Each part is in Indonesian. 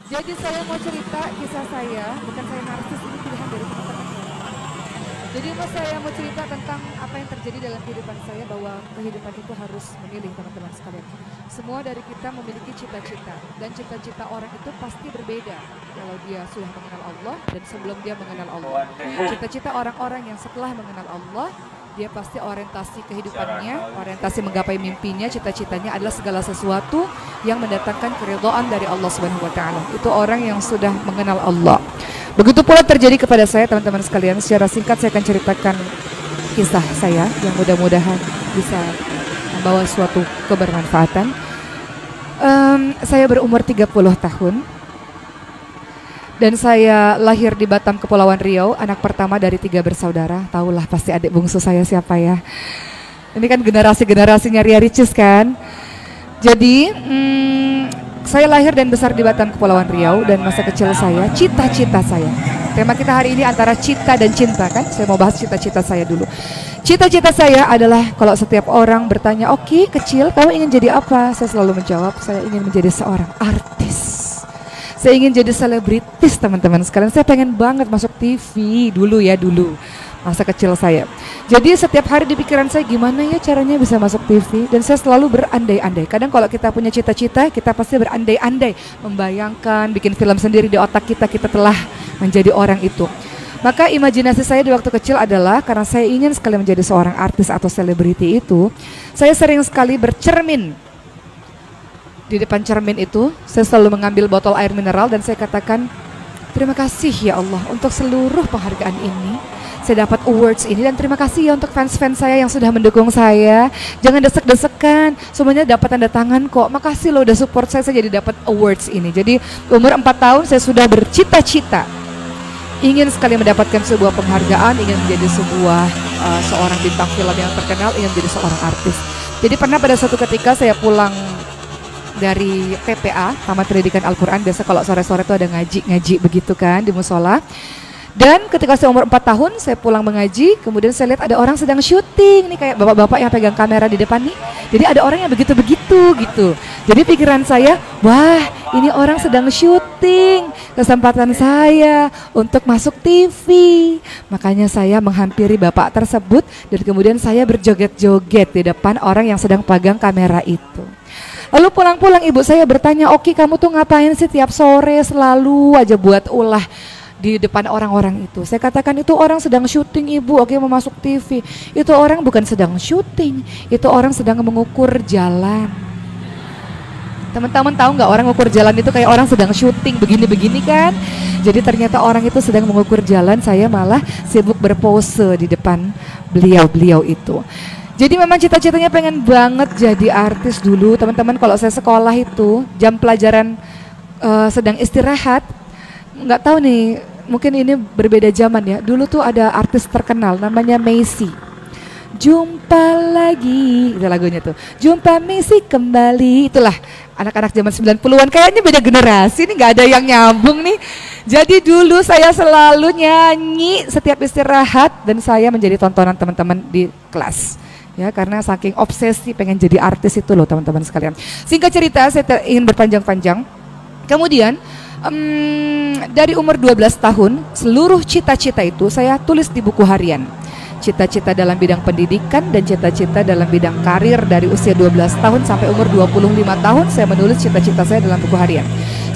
Jadi saya mau cerita kisah saya, bukan saya narsis, ini pilihan dari teman-teman ya. Jadi saya mau cerita tentang apa yang terjadi dalam kehidupan saya, bahwa kehidupan itu harus memilih teman-teman sekalian. Semua dari kita memiliki cita-cita, dan cita-cita orang itu pasti berbeda kalau dia sudah mengenal Allah dan sebelum dia mengenal Allah. Cita-cita orang-orang yang setelah mengenal Allah, dia pasti orientasi kehidupannya, orientasi menggapai mimpinya, cita-citanya adalah segala sesuatu yang mendatangkan keridhaan dari Allah Subhanahu wa taala. Itu orang yang sudah mengenal Allah. Begitu pula terjadi kepada saya, teman-teman sekalian. Secara singkat saya akan ceritakan kisah saya yang mudah-mudahan bisa membawa suatu kebermanfaatan. Saya berumur 30 tahun. Dan saya lahir di Batam, Kepulauan Riau, anak pertama dari 3 bersaudara. Tahulah pasti adik bungsu saya siapa ya. Ini kan generasi-generasinya Ria Ricis kan. Jadi saya lahir dan besar di Batam, Kepulauan Riau, dan masa kecil saya, cita-cita saya. Tema kita hari ini antara cita dan cinta kan. Saya mau bahas cita-cita saya dulu. Cita-cita saya adalah kalau setiap orang bertanya, "Oke, kecil kamu ingin jadi apa?" Saya selalu menjawab, saya ingin menjadi seorang artis. Saya ingin jadi selebritis, teman-teman sekalian. Saya pengen banget masuk TV dulu masa kecil saya. Jadi setiap hari di pikiran saya, gimana ya caranya bisa masuk TV, dan saya selalu berandai-andai. Kadang kalau kita punya cita-cita, kita pasti berandai-andai, membayangkan, bikin film sendiri di otak kita telah menjadi orang itu. Maka imajinasi saya di waktu kecil adalah, karena saya ingin sekali menjadi seorang artis atau selebriti itu, saya sering sekali bercermin. Di depan cermin itu, saya selalu mengambil botol air mineral dan saya katakan, terima kasih ya Allah untuk seluruh penghargaan ini. Saya dapat awards ini, dan terima kasih ya untuk fans-fans saya yang sudah mendukung saya. Jangan desek-desekan, semuanya dapat tanda tangan kok. Makasih lo udah support saya jadi dapat awards ini. Jadi umur 4 tahun saya sudah bercita-cita. Ingin sekali mendapatkan sebuah penghargaan, ingin menjadi seorang bintang film yang terkenal, ingin menjadi seorang artis. Jadi pernah pada suatu ketika saya pulang dari TPA, Taman Pendidikan Al-Quran. Biasa kalau sore-sore itu ada ngaji begitu kan di musola. Dan ketika saya umur 4 tahun, saya pulang mengaji, kemudian saya lihat ada orang sedang syuting nih, kayak bapak-bapak yang pegang kamera di depan nih. Jadi ada orang yang begitu-begitu gitu. Jadi pikiran saya, wah ini orang sedang syuting, kesempatan saya untuk masuk TV. Makanya saya menghampiri bapak tersebut dan kemudian saya berjoget-joget di depan orang yang sedang pegang kamera itu. Lalu pulang-pulang ibu saya bertanya, "Oki, kamu tuh ngapain sih tiap sore selalu aja buat ulah di depan orang-orang itu?" Saya katakan, "Itu orang sedang syuting ibu, Oki mau masuk TV." Itu orang bukan sedang syuting, itu orang sedang mengukur jalan. Teman-teman tahu nggak, orang mengukur jalan itu kayak orang sedang syuting begini-begini kan. Jadi ternyata orang itu sedang mengukur jalan, saya malah sibuk berpose di depan beliau itu. Jadi memang cita-citanya pengen banget jadi artis dulu, teman-teman. Kalau saya sekolah itu jam pelajaran sedang istirahat, nggak tahu nih, mungkin ini berbeda zaman ya. Dulu tuh ada artis terkenal namanya Messi. Jumpa lagi, itu lagunya tuh. Jumpa Messi kembali, itulah anak-anak zaman 90-an. Kayaknya beda generasi, ini nggak ada yang nyambung nih. Jadi dulu saya selalu nyanyi setiap istirahat dan saya menjadi tontonan teman-teman di kelas. Ya, karena saking obsesi pengen jadi artis itu loh teman-teman sekalian. Singkat cerita, saya ingin berpanjang-panjang. Kemudian dari umur 12 tahun, seluruh cita-cita itu saya tulis di buku harian. Cita-cita dalam bidang pendidikan dan cita-cita dalam bidang karir dari usia 12 tahun sampai umur 25 tahun saya menulis cita-cita saya dalam buku harian.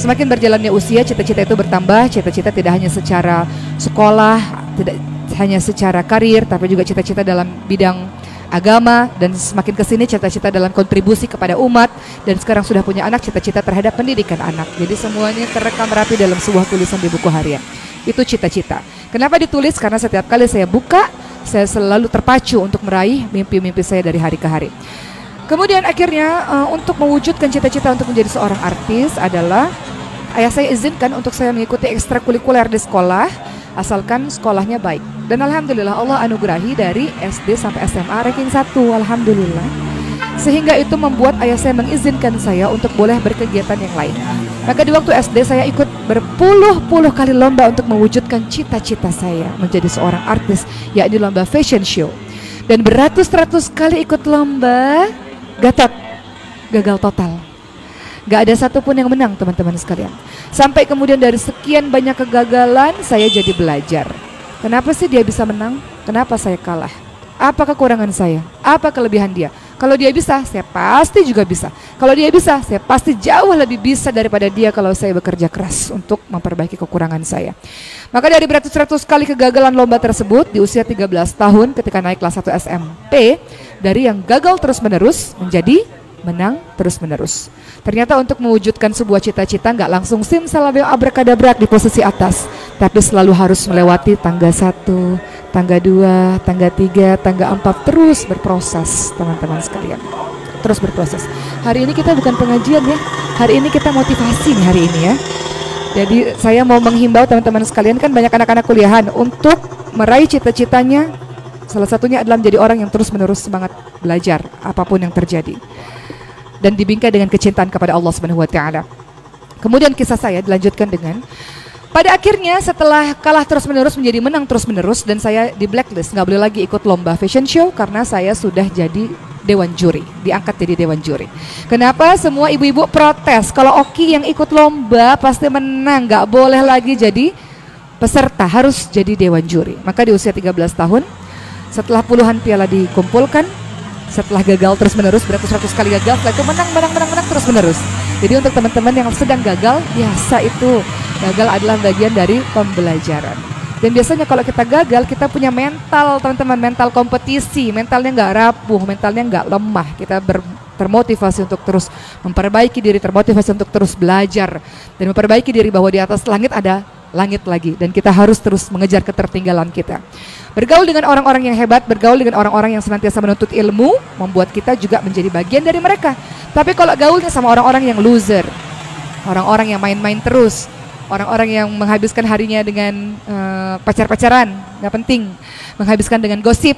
Semakin berjalannya usia, cita-cita itu bertambah. Cita-cita tidak hanya secara sekolah, tidak hanya secara karir, tapi juga cita-cita dalam bidang agama, dan semakin kesini cita-cita dalam kontribusi kepada umat, dan sekarang sudah punya anak, cita-cita terhadap pendidikan anak. Jadi semuanya terekam rapi dalam sebuah tulisan di buku harian. Itu cita-cita. Kenapa ditulis? Karena setiap kali saya buka, saya selalu terpacu untuk meraih mimpi-mimpi saya dari hari ke hari. Kemudian akhirnya untuk mewujudkan cita-cita untuk menjadi seorang artis adalah ayah saya izinkan untuk saya mengikuti ekstrakurikuler di sekolah, asalkan sekolahnya baik. Dan alhamdulillah Allah anugerahi dari SD sampai SMA ranking 1, alhamdulillah. Sehingga itu membuat ayah saya mengizinkan saya untuk boleh berkegiatan yang lain. Maka di waktu SD saya ikut berpuluh-puluh kali lomba untuk mewujudkan cita-cita saya menjadi seorang artis, yakni lomba fashion show. Dan beratus-ratus kali ikut lomba, gagal total. Gak ada satupun yang menang teman-teman sekalian. Sampai kemudian dari sekian banyak kegagalan saya jadi belajar. Kenapa sih dia bisa menang? Kenapa saya kalah? Apa kekurangan saya? Apa kelebihan dia? Kalau dia bisa, saya pasti juga bisa. Kalau dia bisa, saya pasti jauh lebih bisa daripada dia kalau saya bekerja keras untuk memperbaiki kekurangan saya. Maka dari beratus-ratus kali kegagalan lomba tersebut di usia 13 tahun ketika naik kelas 1 SMP, dari yang gagal terus-menerus menjadi menang terus-menerus. Ternyata untuk mewujudkan sebuah cita-cita nggak langsung simsalabim abrakadabrak di posisi atas, tapi selalu harus melewati tangga 1, tangga 2, tangga 3, tangga 4, terus berproses teman-teman sekalian. Terus berproses. Hari ini kita bukan pengajian ya, hari ini kita motivasi nih hari ini ya. Jadi saya mau menghimbau teman-teman sekalian, kan banyak anak-anak kuliahan untuk meraih cita-citanya. Salah satunya adalah menjadi orang yang terus-menerus semangat belajar apapun yang terjadi. Dan dibingkai dengan kecintaan kepada Allah Subhanahu wa taala. Kemudian kisah saya dilanjutkan dengan pada akhirnya setelah kalah terus-menerus menjadi menang terus-menerus dan saya di blacklist, nggak boleh lagi ikut lomba fashion show karena saya sudah jadi dewan juri, diangkat jadi dewan juri. Kenapa? Semua ibu-ibu protes kalau Oki yang ikut lomba pasti menang, nggak boleh lagi jadi peserta, harus jadi dewan juri. Maka di usia 13 tahun setelah puluhan piala dikumpulkan, setelah gagal terus-menerus, beratus-ratus kali gagal, setelah itu menang terus-menerus. Jadi untuk teman-teman yang sedang gagal, biasa itu gagal adalah bagian dari pembelajaran. Dan biasanya kalau kita gagal, kita punya mental teman-teman, mental kompetisi, mentalnya nggak rapuh, mentalnya nggak lemah. Kita termotivasi untuk terus memperbaiki diri, termotivasi untuk terus belajar dan memperbaiki diri bahwa di atas langit ada langit lagi dan kita harus terus mengejar ketertinggalan kita. Bergaul dengan orang-orang yang hebat, bergaul dengan orang-orang yang senantiasa menuntut ilmu, membuat kita juga menjadi bagian dari mereka. Tapi kalau gaulnya sama orang-orang yang loser, orang-orang yang main-main terus, orang-orang yang menghabiskan harinya dengan pacar-pacaran, nggak penting, menghabiskan dengan gosip,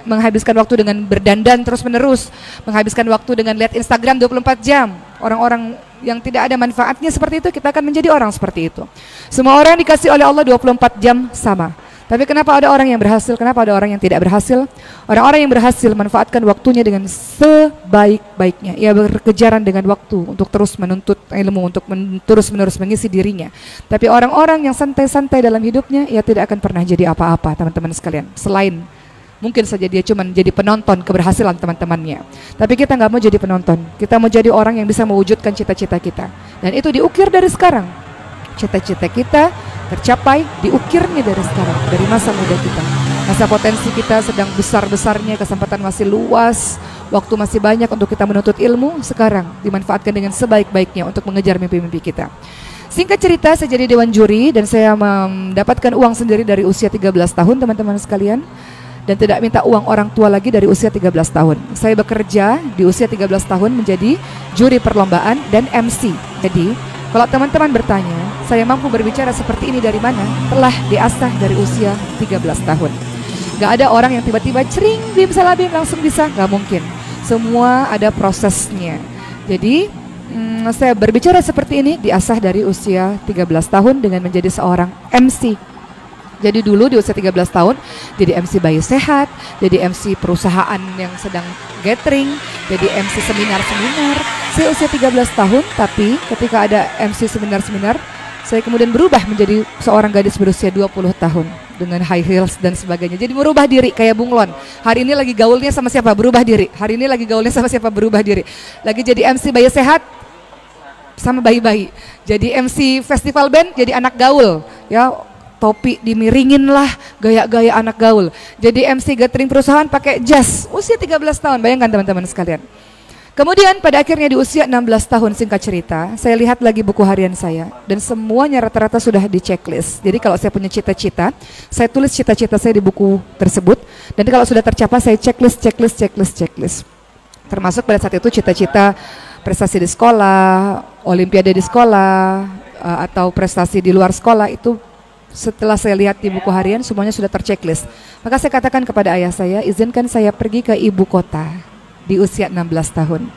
menghabiskan waktu dengan berdandan terus-menerus, menghabiskan waktu dengan lihat Instagram 24 jam, orang-orang yang tidak ada manfaatnya seperti itu, kita akan menjadi orang seperti itu. Semua orang dikasih oleh Allah 24 jam sama. Tapi kenapa ada orang yang berhasil, kenapa ada orang yang tidak berhasil? Orang-orang yang berhasil manfaatkan waktunya dengan sebaik-baiknya. Ia berkejaran dengan waktu untuk terus menuntut ilmu, untuk terus-menerus mengisi dirinya. Tapi orang-orang yang santai-santai dalam hidupnya, ia tidak akan pernah jadi apa-apa teman-teman sekalian. Selain mungkin saja dia cuma jadi penonton keberhasilan teman-temannya. Tapi kita nggak mau jadi penonton, kita mau jadi orang yang bisa mewujudkan cita-cita kita. Dan itu diukir dari sekarang. Cita-cita kita tercapai diukirnya dari sekarang, dari masa muda kita. Masa potensi kita sedang besar-besarnya, kesempatan masih luas, waktu masih banyak untuk kita menuntut ilmu, sekarang dimanfaatkan dengan sebaik-baiknya untuk mengejar mimpi-mimpi kita. Singkat cerita, saya jadi dewan juri dan saya mendapatkan uang sendiri dari usia 13 tahun teman-teman sekalian. Dan tidak minta uang orang tua lagi dari usia 13 tahun. Saya bekerja di usia 13 tahun menjadi juri perlombaan dan MC. Jadi kalau teman-teman bertanya, saya mampu berbicara seperti ini dari mana? Telah diasah dari usia 13 tahun. Gak ada orang yang tiba-tiba cering, bim salabim langsung bisa, gak mungkin. Semua ada prosesnya. Jadi saya berbicara seperti ini diasah dari usia 13 tahun dengan menjadi seorang MC. Jadi dulu di usia 13 tahun jadi MC bayi sehat, jadi MC perusahaan yang sedang gathering, jadi MC seminar-seminar. Saya usia 13 tahun, tapi ketika ada MC seminar-seminar, saya kemudian berubah menjadi seorang gadis berusia 20 tahun dengan high heels dan sebagainya. Jadi merubah diri kayak bunglon. Hari ini lagi gaulnya sama siapa? Berubah diri. Hari ini lagi gaulnya sama siapa? Berubah diri. Lagi jadi MC bayi sehat sama bayi-bayi. Jadi MC festival band jadi anak gaul, ya. Topi dimiringin lah, gaya-gaya anak gaul. Jadi MC gathering perusahaan pakai jas, usia 13 tahun, bayangkan teman-teman sekalian. Kemudian pada akhirnya di usia 16 tahun, singkat cerita, saya lihat lagi buku harian saya dan semuanya rata-rata sudah di checklist. Jadi kalau saya punya cita-cita, saya tulis cita-cita saya di buku tersebut dan kalau sudah tercapai saya checklist. Termasuk pada saat itu cita-cita prestasi di sekolah, olimpiade di sekolah, atau prestasi di luar sekolah itu. Setelah saya lihat di buku harian semuanya sudah terchecklist. Maka saya katakan kepada ayah saya, izinkan saya pergi ke ibu kota di usia 16 tahun.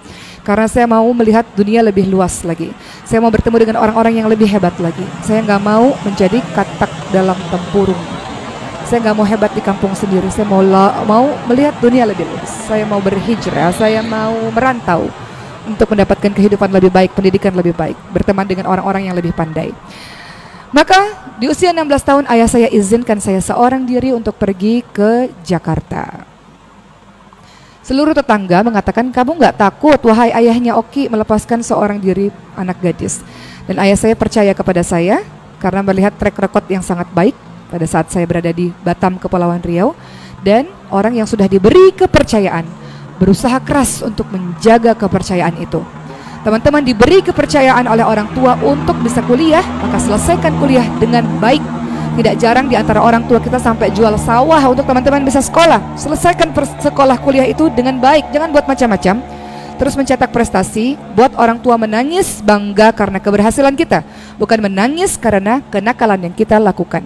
Karena saya mau melihat dunia lebih luas lagi. Saya mau bertemu dengan orang-orang yang lebih hebat lagi. Saya nggak mau menjadi katak dalam tempurung. Saya nggak mau hebat di kampung sendiri. Saya mau melihat dunia lebih luas. Saya mau berhijrah, saya mau merantau. untuk mendapatkan kehidupan lebih baik, pendidikan lebih baik, berteman dengan orang-orang yang lebih pandai. Maka di usia 16 tahun ayah saya izinkan saya seorang diri untuk pergi ke Jakarta. Seluruh tetangga mengatakan, kamu nggak takut wahai ayahnya Oki melepaskan seorang diri anak gadis. Dan ayah saya percaya kepada saya karena melihat track record yang sangat baik pada saat saya berada di Batam, Kepulauan Riau. Dan orang yang sudah diberi kepercayaan berusaha keras untuk menjaga kepercayaan itu. Teman-teman diberi kepercayaan oleh orang tua untuk bisa kuliah, maka selesaikan kuliah dengan baik. Tidak jarang di antara orang tua kita sampai jual sawah untuk teman-teman bisa sekolah. Selesaikan sekolah kuliah itu dengan baik, jangan buat macam-macam. Terus mencetak prestasi, buat orang tua menangis bangga karena keberhasilan kita, bukan menangis karena kenakalan yang kita lakukan.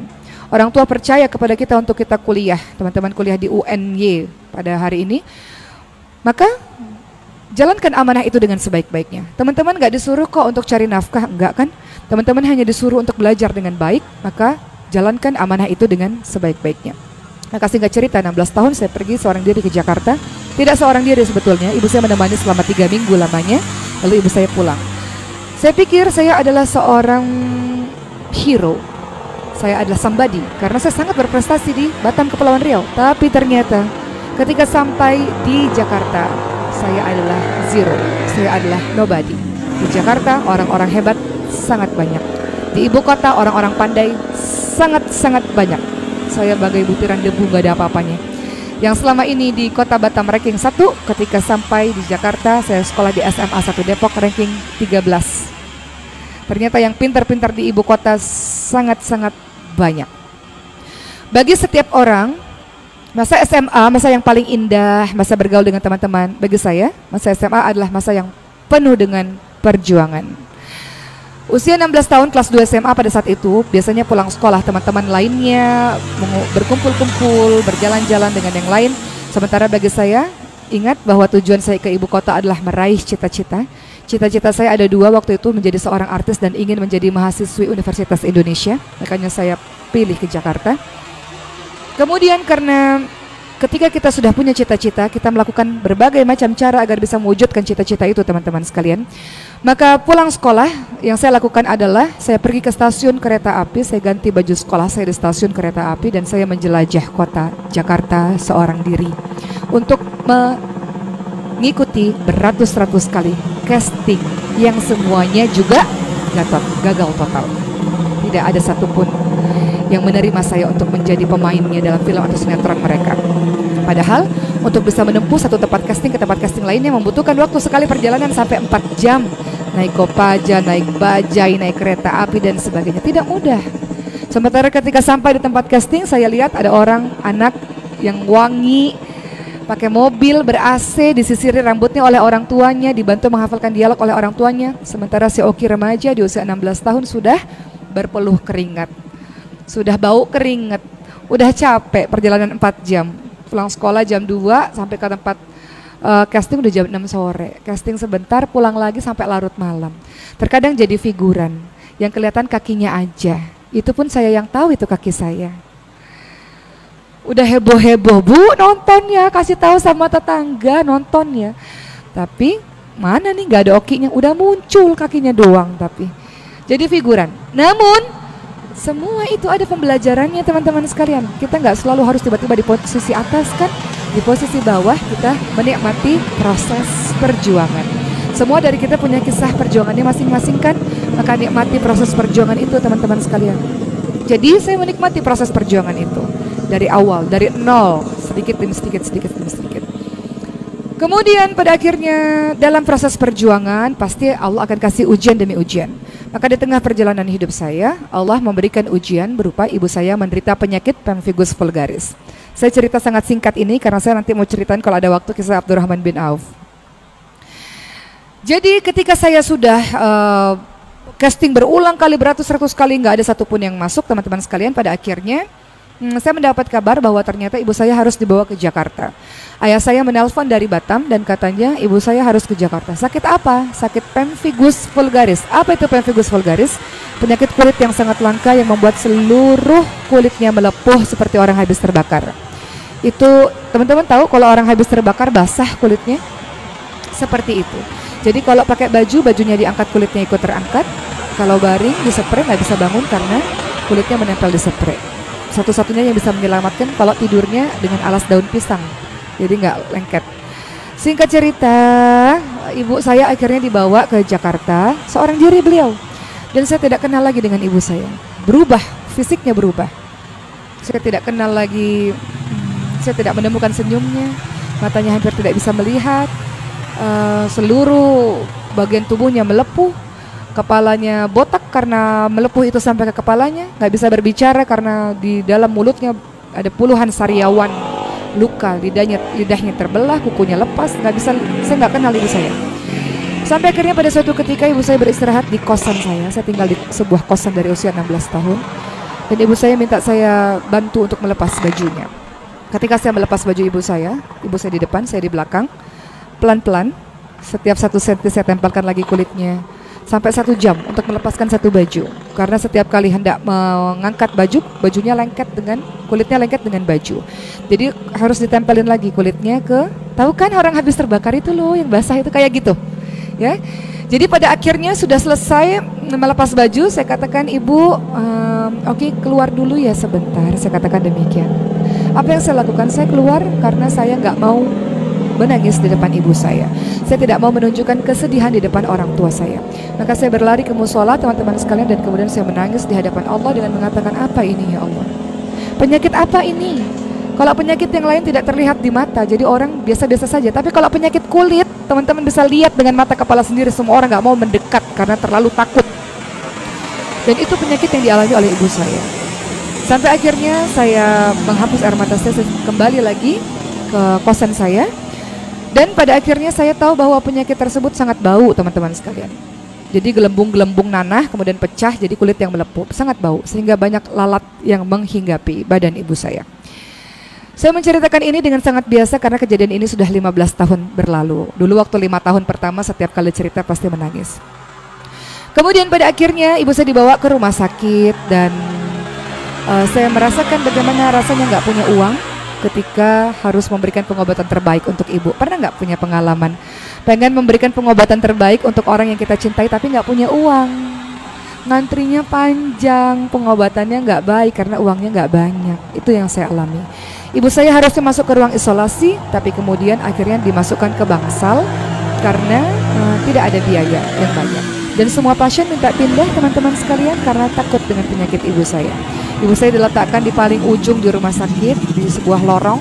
Orang tua percaya kepada kita untuk kita kuliah, teman-teman kuliah di UNY pada hari ini. Maka jalankan amanah itu dengan sebaik-baiknya. Teman-teman gak disuruh kok untuk cari nafkah, enggak kan? Teman-teman hanya disuruh untuk belajar dengan baik, maka jalankan amanah itu dengan sebaik-baiknya. Maka singkat cerita, 16 tahun saya pergi seorang diri ke Jakarta. Tidak seorang diri sebetulnya, ibu saya menemani selama 3 minggu lamanya, lalu ibu saya pulang. Saya pikir saya adalah seorang hero, saya adalah somebody, karena saya sangat berprestasi di Batam, Kepulauan Riau. Tapi ternyata ketika sampai di Jakarta, saya adalah zero, saya adalah nobody. Di Jakarta orang-orang hebat sangat banyak. Di ibu kota orang-orang pandai sangat-sangat banyak. Saya bagai butiran debu, gak ada apa-apanya. Yang selama ini di kota Batam ranking 1, ketika sampai di Jakarta saya sekolah di SMA 1 Depok ranking 13. Ternyata yang pintar-pintar di ibu kota sangat-sangat banyak. Bagi setiap orang, masa SMA, masa yang paling indah, masa bergaul dengan teman-teman. Bagi saya, masa SMA adalah masa yang penuh dengan perjuangan. Usia 16 tahun, kelas 2 SMA pada saat itu, biasanya pulang sekolah teman-teman lainnya berkumpul-kumpul, berjalan-jalan dengan yang lain. Sementara bagi saya, ingat bahwa tujuan saya ke ibu kota adalah meraih cita-cita. Cita-cita saya ada 2 waktu itu, menjadi seorang artis dan ingin menjadi mahasiswi Universitas Indonesia. Makanya saya pilih ke Jakarta. Kemudian karena ketika kita sudah punya cita-cita, kita melakukan berbagai macam cara agar bisa mewujudkan cita-cita itu, teman-teman sekalian. Maka pulang sekolah, yang saya lakukan adalah saya pergi ke stasiun kereta api, saya ganti baju sekolah saya di stasiun kereta api, dan saya menjelajah kota Jakarta seorang diri untuk mengikuti beratus-ratus kali casting yang semuanya juga gagal total. Tidak ada satupun yang menerima saya untuk menjadi pemainnya dalam film atau sinetron mereka. Padahal untuk bisa menempuh satu tempat casting ke tempat casting lainnya membutuhkan waktu sekali perjalanan sampai 4 jam. Naik kopaja, naik bajai, naik kereta api dan sebagainya. Tidak mudah. Sementara ketika sampai di tempat casting, saya lihat ada orang anak yang wangi, pakai mobil ber-AC, disisiri rambutnya oleh orang tuanya, dibantu menghafalkan dialog oleh orang tuanya. Sementara si Oki remaja di usia 16 tahun sudah berpeluh keringat, sudah bau keringat, udah capek perjalanan 4 jam. Pulang sekolah jam 2 sampai ke tempat casting udah jam 6 sore. Casting sebentar, pulang lagi sampai larut malam. Terkadang jadi figuran yang kelihatan kakinya aja. Itu pun saya yang tahu itu kaki saya. Udah heboh-heboh, Bu, nonton ya, kasih tahu sama tetangga, nonton ya. Tapi mana nih, nggak ada Okinya, udah muncul kakinya doang tapi. Jadi figuran. Namun semua itu ada pembelajarannya, teman-teman sekalian. Kita nggak selalu harus tiba-tiba di posisi atas kan, di posisi bawah kita menikmati proses perjuangan. Semua dari kita punya kisah perjuangannya masing-masing kan, maka nikmati proses perjuangan itu, teman-teman sekalian. Jadi saya menikmati proses perjuangan itu dari awal, dari nol, sedikit demi sedikit, sedikit demi sedikit. Kemudian pada akhirnya dalam proses perjuangan pasti Allah akan kasih ujian demi ujian. Maka di tengah perjalanan hidup saya, Allah memberikan ujian berupa ibu saya menderita penyakit pemphigus vulgaris. Saya cerita sangat singkat ini karena saya nanti mau ceritain kalau ada waktu kisah Abdurrahman bin Auf. Jadi ketika saya sudah casting berulang kali, beratus-ratus kali, nggak ada satupun yang masuk, teman-teman sekalian, pada akhirnya saya mendapat kabar bahwa ternyata ibu saya harus dibawa ke Jakarta. Ayah saya menelpon dari Batam dan katanya ibu saya harus ke Jakarta. Sakit apa? Sakit pemphigus vulgaris. Apa itu pemphigus vulgaris? Penyakit kulit yang sangat langka yang membuat seluruh kulitnya melepuh seperti orang habis terbakar. Itu teman-teman tahu kalau orang habis terbakar basah kulitnya? Seperti itu. Jadi kalau pakai baju, bajunya diangkat, kulitnya ikut terangkat. Kalau baring di spray nggak bisa bangun karena kulitnya menempel di spray. Satu-satunya yang bisa menyelamatkan kalau tidurnya dengan alas daun pisang, jadi nggak lengket. Singkat cerita, ibu saya akhirnya dibawa ke Jakarta, seorang diri beliau. Dan saya tidak kenal lagi dengan ibu saya. Berubah, fisiknya berubah. Saya tidak kenal lagi, saya tidak menemukan senyumnya. Matanya hampir tidak bisa melihat. Seluruh bagian tubuhnya melepuh. Kepalanya botak karena melepuh itu sampai ke kepalanya. Nggak bisa berbicara karena di dalam mulutnya ada puluhan sariawan luka. Lidahnya terbelah, kukunya lepas. Saya nggak kenal ibu saya. Sampai akhirnya pada suatu ketika ibu saya beristirahat di kosan saya. Saya tinggal di sebuah kosan dari usia 16 tahun. Dan ibu saya minta saya bantu untuk melepas bajunya. Ketika saya melepas baju ibu saya di depan, saya di belakang. Pelan-pelan, setiap 1 senti saya tempelkan lagi kulitnya. Sampai 1 jam untuk melepaskan satu baju. Karena setiap kali hendak mengangkat baju, kulitnya lengket dengan baju. Jadi harus ditempelin lagi kulitnya ke, tahu kan orang habis terbakar itu loh, yang basah itu kayak gitu. Ya, jadi pada akhirnya sudah selesai melepas baju, saya katakan ibu, oke, keluar dulu ya sebentar, saya katakan demikian. Apa yang saya lakukan? Saya keluar karena saya nggak mau menangis di depan ibu saya. Saya tidak mau menunjukkan kesedihan di depan orang tua saya. Maka saya berlari ke musola teman-teman sekalian dan kemudian saya menangis di hadapan Allah dengan mengatakan, apa ini ya Allah? Penyakit apa ini? Kalau penyakit yang lain tidak terlihat di mata, jadi orang biasa-biasa saja. Tapi kalau penyakit kulit, teman-teman bisa lihat dengan mata kepala sendiri. Semua orang nggak mau mendekat karena terlalu takut. Dan itu penyakit yang dialami oleh ibu saya. Sampai akhirnya saya menghapus air mata saya kembali lagi ke kosan saya. Dan pada akhirnya saya tahu bahwa penyakit tersebut sangat bau, teman-teman sekalian. Jadi gelembung-gelembung nanah kemudian pecah jadi kulit yang melepuh, sangat bau sehingga banyak lalat yang menghinggapi badan ibu saya. Saya menceritakan ini dengan sangat biasa karena kejadian ini sudah 15 tahun berlalu. Dulu waktu 5 tahun pertama setiap kali cerita pasti menangis. Kemudian pada akhirnya ibu saya dibawa ke rumah sakit dan saya merasakan bagaimana rasanya nggak punya uang ketika harus memberikan pengobatan terbaik untuk ibu. Pernah nggak punya pengalaman pengen memberikan pengobatan terbaik untuk orang yang kita cintai tapi nggak punya uang? Ngantrinya panjang, pengobatannya nggak baik karena uangnya nggak banyak. Itu yang saya alami. Ibu saya harusnya masuk ke ruang isolasi, tapi kemudian akhirnya dimasukkan ke bangsal karena tidak ada biaya yang banyak. Dan semua pasien minta pindah, teman-teman sekalian, karena takut dengan penyakit ibu saya. Ibu saya diletakkan di paling ujung di rumah sakit, di sebuah lorong,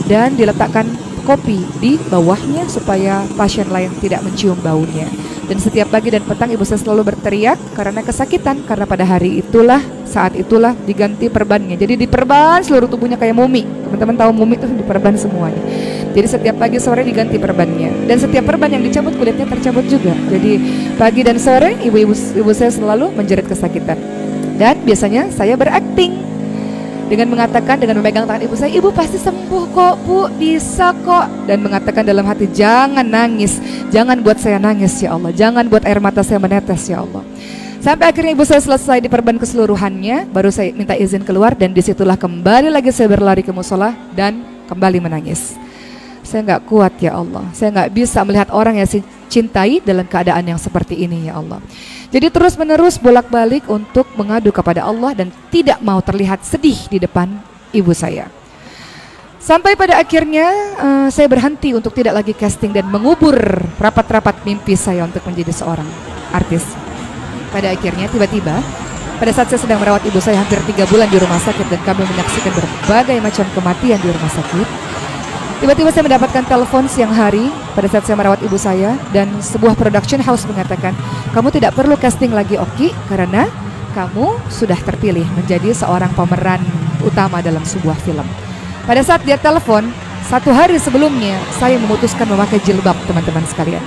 dan diletakkan kopi di bawahnya supaya pasien lain tidak mencium baunya. Dan setiap pagi dan petang ibu saya selalu berteriak karena kesakitan, karena pada hari itulah, saat itulah diganti perbannya. Jadi diperban seluruh tubuhnya kayak mumi. Teman-teman tahu mumi itu diperban semuanya. Jadi setiap pagi sore diganti perbannya. Dan setiap perban yang dicabut kulitnya tercabut juga. Jadi pagi dan sore ibu saya selalu menjerit kesakitan. Dan biasanya saya berakting dengan mengatakan, dengan memegang tangan ibu saya, ibu pasti sembuh kok bu, bisa kok. Dan mengatakan dalam hati, jangan nangis, jangan buat saya nangis ya Allah, jangan buat air mata saya menetes ya Allah. Sampai akhirnya ibu saya selesai diperban keseluruhannya, baru saya minta izin keluar. Dan disitulah kembali lagi saya berlari ke musola dan kembali menangis. Saya nggak kuat ya Allah, saya nggak bisa melihat orang yang saya cintai dalam keadaan yang seperti ini ya Allah. Jadi terus menerus bolak-balik untuk mengadu kepada Allah dan tidak mau terlihat sedih di depan ibu saya. Sampai pada akhirnya saya berhenti untuk tidak lagi casting dan mengubur rapat-rapat mimpi saya untuk menjadi seorang artis. Pada akhirnya tiba-tiba pada saat saya sedang merawat ibu saya hampir 3 bulan di rumah sakit dan kami menyaksikan berbagai macam kematian di rumah sakit, tiba-tiba saya mendapatkan telepon siang hari pada saat saya merawat ibu saya, dan sebuah production house mengatakan, kamu tidak perlu casting lagi Oki karena kamu sudah terpilih menjadi seorang pemeran utama dalam sebuah film. Pada saat dia telepon, 1 hari sebelumnya saya memutuskan memakai jilbab, teman-teman sekalian.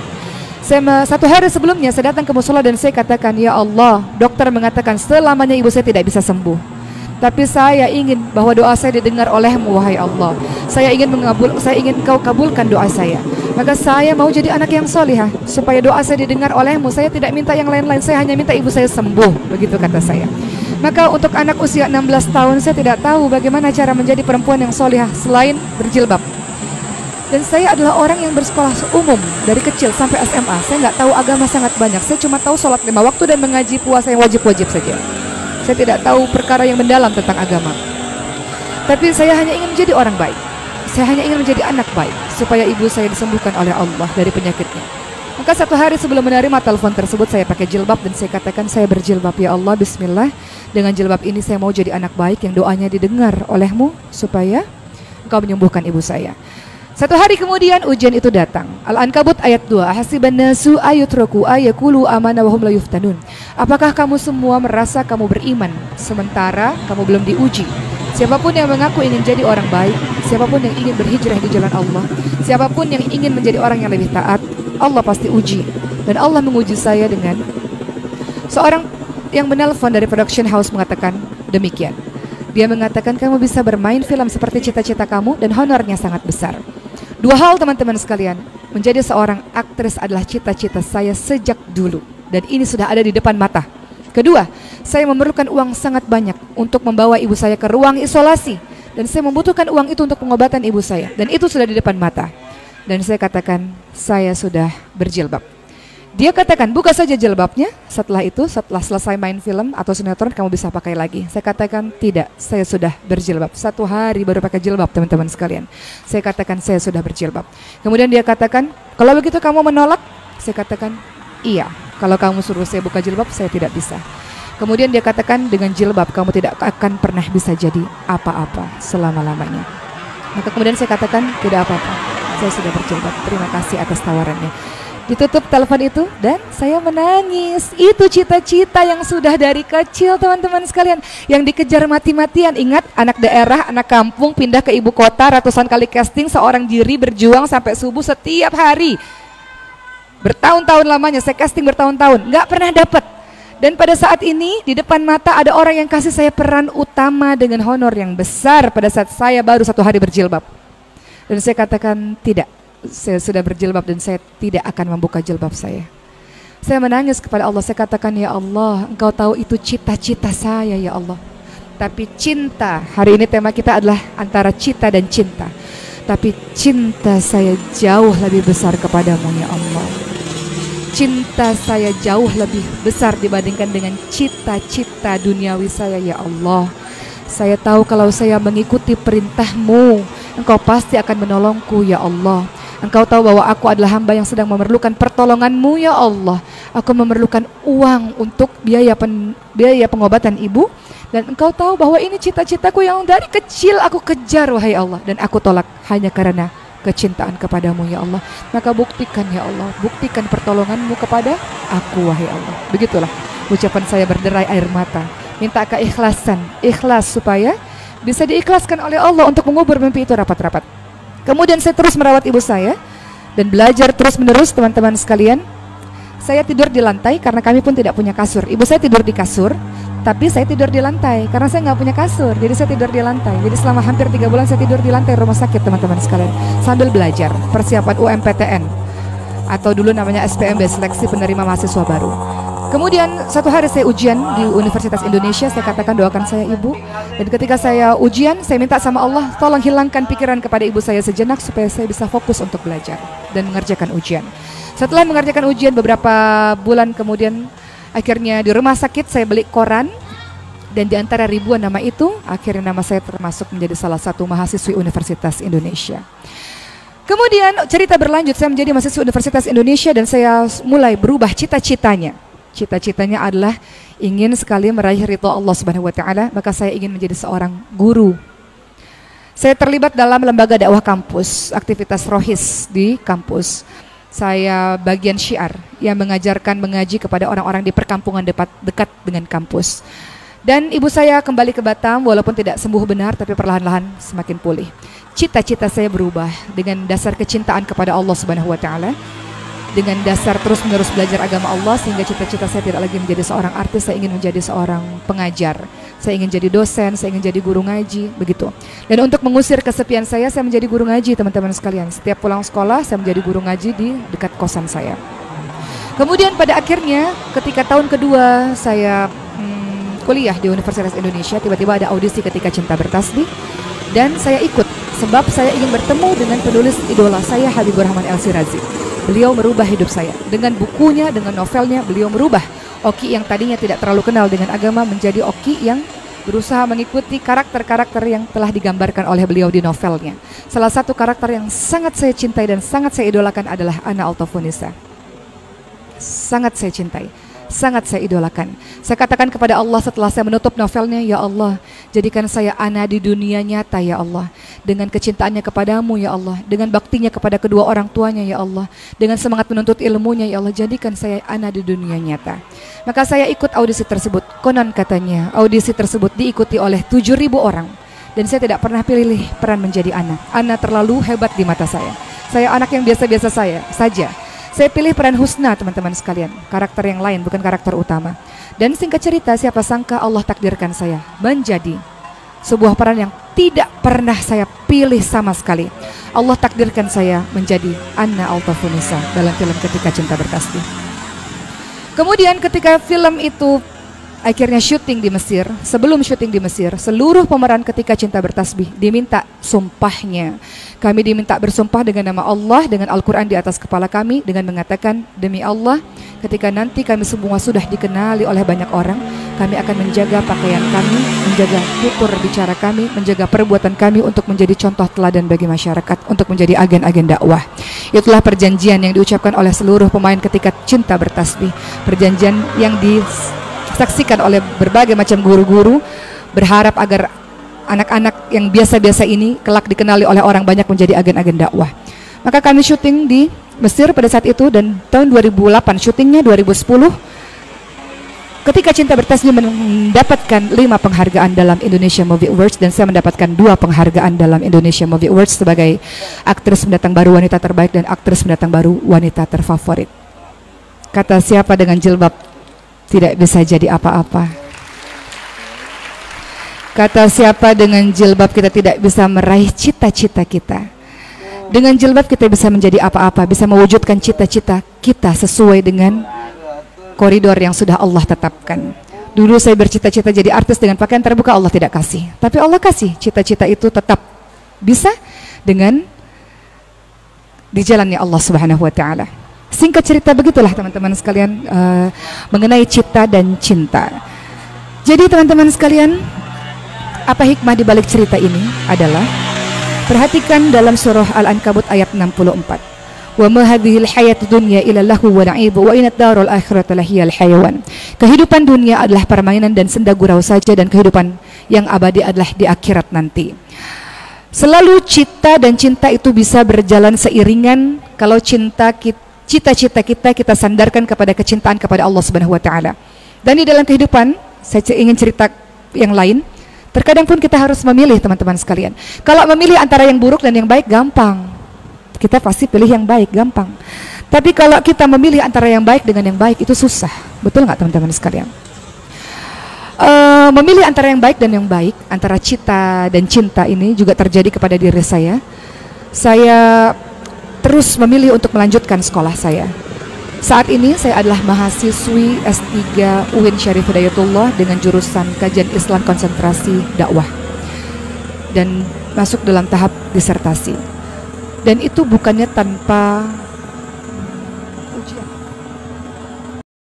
1 hari sebelumnya saya datang ke musola dan saya katakan, ya Allah, dokter mengatakan selamanya ibu saya tidak bisa sembuh. Tapi saya ingin bahwa doa saya didengar oleh-Mu, wahai Allah. Saya ingin Kau kabulkan doa saya. Maka saya mau jadi anak yang solihah supaya doa saya didengar oleh-Mu. Saya tidak minta yang lain-lain, saya hanya minta ibu saya sembuh. Begitu kata saya. Maka untuk anak usia 16 tahun saya tidak tahu bagaimana cara menjadi perempuan yang solihah selain berjilbab. Dan saya adalah orang yang bersekolah umum dari kecil sampai SMA. Saya nggak tahu agama sangat banyak. Saya cuma tahu sholat 5 waktu dan mengaji puasa yang wajib-wajib saja. Saya tidak tahu perkara yang mendalam tentang agama. Tapi saya hanya ingin menjadi orang baik. Saya hanya ingin menjadi anak baik supaya ibu saya disembuhkan oleh Allah dari penyakitnya. Maka satu hari sebelum menerima telepon tersebut, saya pakai jilbab dan saya katakan, saya berjilbab ya Allah, bismillah. Dengan jilbab ini saya mau jadi anak baik yang doanya didengar olehmu supaya engkau menyembuhkan ibu saya. Satu hari kemudian ujian itu datang. Al-Ankabut ayat 2. Ahasiban nasu ayutraku ayakulu amana wa hum la yuftanun. Apakah kamu semua merasa kamu beriman sementara kamu belum diuji? Siapapun yang mengaku ingin jadi orang baik, siapapun yang ingin berhijrah di jalan Allah, siapapun yang ingin menjadi orang yang lebih taat, Allah pasti uji. Dan Allah menguji saya dengan seorang yang menelpon dari production house mengatakan demikian. Dia mengatakan kamu bisa bermain film seperti cita-cita kamu dan honornya sangat besar. Dua hal teman-teman sekalian, menjadi seorang aktris adalah cita-cita saya sejak dulu. Dan ini sudah ada di depan mata. Kedua, saya memerlukan uang sangat banyak untuk membawa ibu saya ke ruang isolasi. Dan saya membutuhkan uang itu untuk pengobatan ibu saya. Dan itu sudah di depan mata. Dan saya katakan, saya sudah berjilbab. Dia katakan, buka saja jilbabnya. Setelah itu, setelah selesai main film atau sinetron, kamu bisa pakai lagi. Saya katakan, tidak, saya sudah berjilbab. 1 hari baru pakai jilbab, teman-teman sekalian. Saya katakan, saya sudah berjilbab. Kemudian dia katakan, kalau begitu kamu menolak? Saya katakan, iya. Kalau kamu suruh saya buka jilbab, saya tidak bisa. Kemudian dia katakan, dengan jilbab kamu tidak akan pernah bisa jadi apa-apa selama-lamanya. Maka kemudian saya katakan, tidak apa-apa. Saya sudah berjilbab. Terima kasih atas tawarannya. Ditutup telepon itu dan saya menangis. Itu cita-cita yang sudah dari kecil, teman-teman sekalian, yang dikejar mati-matian. Ingat, anak daerah, anak kampung pindah ke ibu kota, ratusan kali casting, seorang diri berjuang sampai subuh setiap hari. Bertahun-tahun lamanya saya casting, bertahun-tahun, nggak pernah dapat. Dan pada saat ini di depan mata ada orang yang kasih saya peran utama dengan honor yang besar pada saat saya baru 1 hari berjilbab. Dan saya katakan tidak. Saya sudah berjilbab dan saya tidak akan membuka jilbab saya. Saya menangis kepada Allah, saya katakan, ya Allah, Engkau tahu itu cita-cita saya ya Allah. Tapi cinta, hari ini tema kita adalah antara cita dan cinta. Tapi cinta saya jauh lebih besar kepadamu ya Allah. Cinta saya jauh lebih besar dibandingkan dengan cita-cita duniawi saya ya Allah. Saya tahu kalau saya mengikuti perintah-Mu, Engkau pasti akan menolongku ya Allah. Engkau tahu bahwa aku adalah hamba yang sedang memerlukan pertolongan-Mu ya Allah. Aku memerlukan uang untuk biaya pengobatan ibu. Dan Engkau tahu bahwa ini cita-citaku yang dari kecil aku kejar wahai Allah. Dan aku tolak hanya karena kecintaan kepadamu ya Allah. Maka buktikan ya Allah, buktikan pertolongan-Mu kepada aku wahai Allah. Begitulah ucapan saya berderai air mata. Minta keikhlasan, ikhlas supaya bisa diikhlaskan oleh Allah untuk mengubur mimpi itu rapat-rapat. Kemudian saya terus merawat ibu saya dan belajar terus-menerus, teman-teman sekalian. Saya tidur di lantai karena kami pun tidak punya kasur. Ibu saya tidur di kasur, tapi saya tidur di lantai karena saya nggak punya kasur. Jadi saya tidur di lantai. Jadi selama hampir 3 bulan saya tidur di lantai rumah sakit, teman-teman sekalian, sambil belajar persiapan UMPTN atau dulu namanya SPMB, seleksi penerima mahasiswa baru. Kemudian 1 hari saya ujian di Universitas Indonesia. Saya katakan, doakan saya ibu. Dan ketika saya ujian, saya minta sama Allah, tolong hilangkan pikiran kepada ibu saya sejenak supaya saya bisa fokus untuk belajar dan mengerjakan ujian. Setelah mengerjakan ujian beberapa bulan kemudian, akhirnya di rumah sakit saya beli koran. Dan di antara ribuan nama itu, akhirnya nama saya termasuk menjadi salah satu mahasiswi Universitas Indonesia. Kemudian cerita berlanjut, saya menjadi mahasiswa Universitas Indonesia dan saya mulai berubah cita-citanya. Cita-citanya adalah ingin sekali meraih ridha Allah Subhanahu wa taala, maka saya ingin menjadi seorang guru. Saya terlibat dalam lembaga dakwah kampus, aktivitas rohis di kampus. Saya bagian syiar yang mengajarkan mengaji kepada orang-orang di perkampungan dekat dengan kampus. Dan ibu saya kembali ke Batam walaupun tidak sembuh benar, tapi perlahan-lahan semakin pulih. Cita-cita saya berubah dengan dasar kecintaan kepada Allah Subhanahu wa taala. Dengan dasar terus-menerus belajar agama Allah, sehingga cita-cita saya tidak lagi menjadi seorang artis, saya ingin menjadi seorang pengajar. Saya ingin jadi dosen, saya ingin jadi guru ngaji, begitu. Dan untuk mengusir kesepian saya menjadi guru ngaji, teman-teman sekalian. Setiap pulang sekolah, saya menjadi guru ngaji di dekat kosan saya. Kemudian pada akhirnya, ketika tahun kedua saya kuliah di Universitas Indonesia, tiba-tiba ada audisi Ketika Cinta Bertasbih, dan saya ikut. sebab saya ingin bertemu dengan penulis idola saya, Habibur Rahman El-Shirazi. Beliau merubah hidup saya. Dengan bukunya, dengan novelnya, beliau merubah Oki yang tadinya tidak terlalu kenal dengan agama menjadi Oki yang berusaha mengikuti karakter-karakter yang telah digambarkan oleh beliau di novelnya. Salah satu karakter yang sangat saya cintai dan sangat saya idolakan adalah Ana Altafonisa. Sangat saya cintai, sangat saya idolakan. Saya katakan kepada Allah setelah saya menutup novelnya, ya Allah, jadikan saya Ana di dunia nyata ya Allah, dengan kecintaannya kepadamu ya Allah, dengan baktinya kepada kedua orang tuanya ya Allah, dengan semangat menuntut ilmunya ya Allah, jadikan saya Ana di dunia nyata. Maka saya ikut audisi tersebut. Konon katanya audisi tersebut diikuti oleh 7.000 orang, dan saya tidak pernah pilih peran menjadi Ana. Ana terlalu hebat di mata saya. Saya anak yang biasa-biasa saja. Saya pilih peran Husna, teman-teman sekalian, karakter yang lain, bukan karakter utama. Dan singkat cerita, siapa sangka Allah takdirkan saya menjadi sebuah peran yang tidak pernah saya pilih sama sekali. Allah takdirkan saya menjadi Ana Altafonisa dalam film Ketika Cinta Bertasbih. Kemudian ketika film itu akhirnya syuting di Mesir, sebelum syuting di Mesir, seluruh pemeran Ketika Cinta Bertasbih diminta sumpahnya. Kami diminta bersumpah dengan nama Allah, dengan Al-Quran di atas kepala kami, dengan mengatakan, demi Allah, ketika nanti kami semua sudah dikenali oleh banyak orang, kami akan menjaga pakaian kami, menjaga tutur bicara kami, menjaga perbuatan kami untuk menjadi contoh teladan bagi masyarakat, untuk menjadi agen-agen dakwah. Itulah perjanjian yang diucapkan oleh seluruh pemain Ketika Cinta Bertasbih. Perjanjian yang disaksikan oleh berbagai macam guru-guru, berharap agar anak-anak yang biasa-biasa ini kelak dikenali oleh orang banyak menjadi agen-agen dakwah. Maka kami syuting di Mesir pada saat itu, dan tahun 2008 syutingnya, 2010 Ketika Cinta Bertasbih mendapatkan 5 penghargaan dalam Indonesia Movie Awards, dan saya mendapatkan 2 penghargaan dalam Indonesia Movie Awards sebagai aktris pendatang baru wanita terbaik dan aktris pendatang baru wanita terfavorit. Kata siapa dengan jilbab tidak bisa jadi apa-apa? Kata siapa dengan jilbab kita tidak bisa meraih cita-cita kita? Dengan jilbab kita bisa menjadi apa-apa, bisa mewujudkan cita-cita kita sesuai dengan koridor yang sudah Allah tetapkan. Dulu saya bercita-cita jadi artis dengan pakaian terbuka, Allah tidak kasih. Tapi Allah kasih cita-cita itu tetap bisa dengan di jalannya Allah Subhanahu wa Ta'ala. Singkat cerita begitulah teman-teman sekalian, mengenai cipta dan cinta. Jadi teman-teman sekalian, apa hikmah di balik cerita ini adalah, perhatikan dalam surah Al-Ankabut ayat 64. Wa ma hadhil hayatud dunya illa lahu wa la'ib wa inad darul akhirati lahiyal hayawan. Kehidupan dunia adalah permainan dan senda gurau saja, dan kehidupan yang abadi adalah di akhirat nanti. Selalu cita dan cinta itu bisa berjalan seiringan kalau cita-cita kita sandarkan kepada kecintaan kepada Allah Subhanahu wa Ta'ala. Dan di dalam kehidupan, saya ingin cerita yang lain. Terkadang pun kita harus memilih, teman-teman sekalian. Kalau memilih antara yang buruk dan yang baik, gampang. Kita pasti pilih yang baik, gampang. Tapi kalau kita memilih antara yang baik dengan yang baik, itu susah. Betul nggak teman-teman sekalian? Memilih antara yang baik dan yang baik, antara cita dan cinta ini juga terjadi kepada diri saya. Saya terus memilih untuk melanjutkan sekolah saya. Saat ini saya adalah mahasiswi S3 UIN Syarif Hidayatullah dengan jurusan Kajian Islam Konsentrasi Dakwah, dan masuk dalam tahap disertasi. Dan itu bukannya tanpa